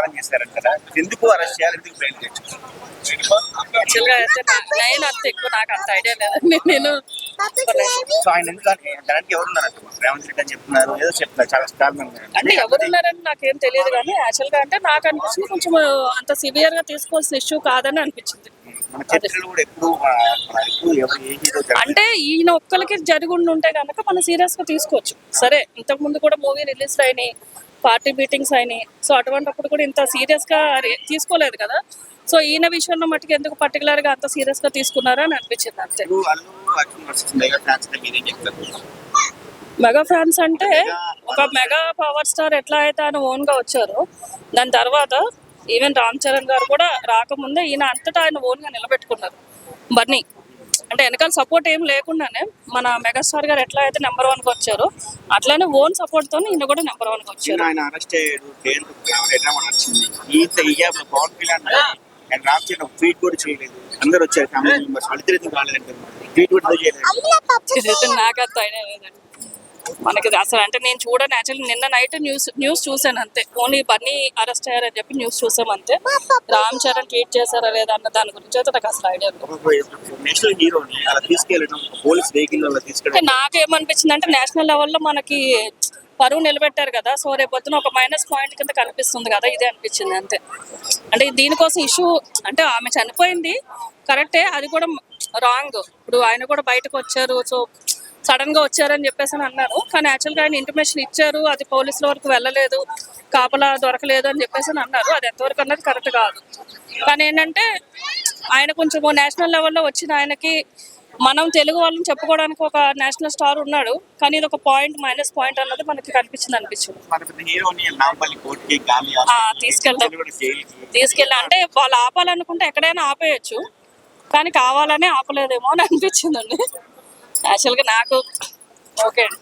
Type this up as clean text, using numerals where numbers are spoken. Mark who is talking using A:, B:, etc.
A: ప్రచారం చేశారంట కదా, ఎందుకు అరెస్ట్ చేయాలి, ఎందుకు బెయిల్ చేయొచ్చు?
B: యాక్చువల్గా అయితే నేను అంత ఎక్కువ నాకు అంత ఐడియా లేదు. నేను
A: సో ఆయన ఎందుకు దానికి ఎవరున్నారంట? రేవంత్ రెడ్డి అని చెప్తున్నారు, ఏదో చెప్తున్నారు చాలా స్టార్
B: అంటే ఎవరున్నారని నాకేం తెలియదు, కానీ యాక్చువల్గా అంటే నాకు అనిపించింది కొంచెం అంత సివియర్ గా తీసుకోవాల్సిన ఇష్యూ కాదని అనిపించింది.
A: మన చర్చలు కూడా ఎప్పుడు ఎవరు ఏ హీరో
B: అంటే ఈయన ఒక్కరికి జరిగి ఉంటే కనుక మనం సీరియస్ గా తీసుకోవచ్చు. సరే, ఇంతకు ముందు కూడా మూవీ రిలీజ్ అయినాయి, పార్టీ మీటింగ్స్ అయినాయి. సో అటువంటిప్పుడు కూడా ఇంత సీరియస్ గా తీసుకోలేదు కదా. సో ఈయన విషయంలో మటుకు ఎందుకు పర్టికులర్ గా అంత సీరియస్ గా తీసుకున్నారా అని అనిపించింది అంతే. మెగా ఫ్యాన్స్ అంటే ఒక మెగా పవర్ స్టార్ ఎట్లా అయితే ఆయన ఓన్ గా వచ్చారో, దాని తర్వాత ఈవెన్ రామ్ చరణ్ గారు కూడా రాకముందే ఈయన అంతటా ఆయన ఓన్ గా నిలబెట్టుకున్నారు బన్నీ. అంటే వెనకాల సపోర్ట్ ఏం లేకుండానే మన మెగాస్టార్ గారు ఎట్లా అయితే నెంబర్ 1 గా వచ్చారో, అట్లానే ఓన్ సపోర్ట్ తోనే ఈయన కూడా నెంబర్ 1 గా వచ్చారు.
A: ఆయన అరెస్ట్ అయ్యాడు, పవన్ కళ్యాణ్ అండ్ రామ్ చరణ్ ట్వీట్ కూడా చేయలేదు. అందరు వచ్చారు ఫ్యామిలీ మెంబర్స్, వాళ్ళిద్దరు రాలేదు, ట్వీట్ కూడా చేయలేదు.
B: నాకు అంత ఐడియా లేదండి మనకి అసలు. అంటే నేను చూడను యాక్చువల్లీ, నిన్న నైట్ న్యూస్ చూసాను అంతే. ఓన్లీ బన్నీ అరెస్ట్ అయ్యారని చెప్పి న్యూస్ చూసాం అంతే. రామ్ చరణ్ ట్వీట్ చేశారా లేదా అన్న దాని గురించి అయితే నాకు అసలు ఐడియా లేదు.
A: నేషనల్ హీరోని అలా తీసుకెళ్ళడం, పోలీస్ వెహికల్ అలా తీసుకెళ్ళడం
B: నాకేమనిపించింది అంటే నేషనల్ లెవెల్లో మనకి పరువు నిలబెట్టారు కదా. సో రేపొద్దున ఒక మైనస్ పాయింట్ కింద కనిపిస్తుంది కదా, ఇదే అనిపించింది అంతే. అంటే దీనికోసం ఇష్యూ అంటే ఆమె చనిపోయింది కరెక్టే, అది కూడా రాంగ్. ఇప్పుడు ఆయన కూడా బయటకు వచ్చారు, సో సడన్ గా వచ్చారని చెప్పేసి అని అన్నారు. కానీ యాక్చువల్గా ఆయన ఇంటిమేషన్ ఇచ్చారు, అది పోలీసుల వరకు వెళ్ళలేదు, కాపలా దొరకలేదు అని చెప్పేసి అని అన్నారు. అది ఎంతవరకు అన్నది కరెక్ట్ కాదు. కానీ ఏంటంటే ఆయన కొంచెం నేషనల్ లెవెల్లో వచ్చిన ఆయనకి మనం తెలుగు వాళ్ళని చెప్పుకోవడానికి ఒక నేషనల్ స్టార్ ఉన్నాడు, కానీ ఇది ఒక పాయింట్ మైనస్ పాయింట్ అన్నది మనకి అనిపించింది. తీసుకెళ్ళి అంటే వాళ్ళు ఆపాలనుకుంటే ఎక్కడైనా ఆపేయచ్చు, కానీ కావాలనే ఆపలేదేమో అని అనిపించిందండి యాక్చువల్గా నాకు. ఓకే అండి.